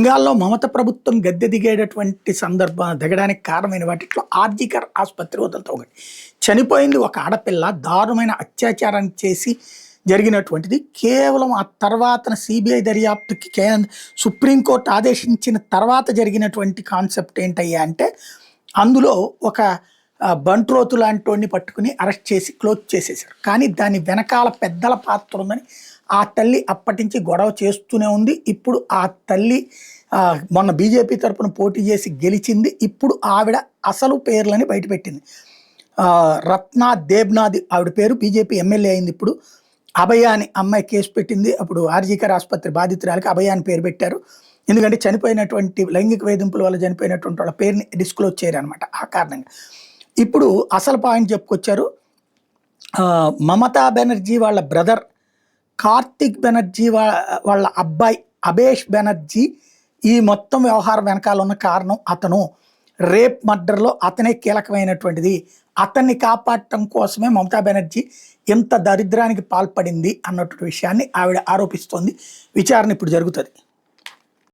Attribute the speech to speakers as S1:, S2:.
S1: బెంగాల్లో మమత ప్రభుత్వం గద్దె దిగేటటువంటి సందర్భం దిగడానికి కారణమైన వాటిలో ఆర్జికర్ ఆసుపత్రి వదలతో ఒకటి. చనిపోయింది ఒక ఆడపిల్ల, దారుణమైన అత్యాచారం చేసి జరిగినటువంటిది. కేవలం ఆ తర్వాత సిబిఐ దర్యాప్తుకి సుప్రీంకోర్టు ఆదేశించిన తర్వాత జరిగినటువంటి కాన్సెప్ట్ ఏంటయ్యా అంటే, అందులో ఒక బంట్రోతు లాంటి వాడిని పట్టుకుని అరెస్ట్ చేసి క్లోజ్ చేసేసారు. కానీ దాని వెనకాల పెద్దల పాత్ర ఉందని ఆ తల్లి అప్పటి నుంచి గొడవ చేస్తూనే ఉంది. ఇప్పుడు ఆ తల్లి మొన్న బీజేపీ తరపున పోటీ చేసి గెలిచింది. ఇప్పుడు ఆవిడ అసలు పేర్లని బయటపెట్టింది. రత్నా దేబ్నాథ్ ఆవిడ పేరు, బీజేపీ ఎమ్మెల్యే అయింది. ఇప్పుడు అభయ అని అమ్మాయి కేసు పెట్టింది. అప్పుడు ఆర్జికర్ ఆసుపత్రి బాధితురాలకి అభయ అని పేరు పెట్టారు. ఎందుకంటే చనిపోయినటువంటి లైంగిక వేధింపుల వల్ల చనిపోయినటువంటి వాళ్ళ పేరుని డిస్క్లోజ్ చేయరనమాట. ఆ కారణంగా ఇప్పుడు అసలు పాయింట్ చెప్పుకొచ్చారు. మమతా బెనర్జీ వాళ్ళ బ్రదర్ కార్తిక్ బెనర్జీ వాళ్ళ అబ్బాయి అబేష్ బెనర్జీ ఈ మొత్తం వ్యవహారం వెనకాల ఉన్న కారణం అతను రేప్ మర్డర్లో అతనే కీలకమైనటువంటిది. అతన్ని కాపాడటం కోసమే మమతా బెనర్జీ ఇంత దరిద్రానికి పాల్పడింది అన్నటువంటి విషయాన్ని ఆవిడ ఆరోపిస్తోంది. విచారణ ఇప్పుడు జరుగుతుంది.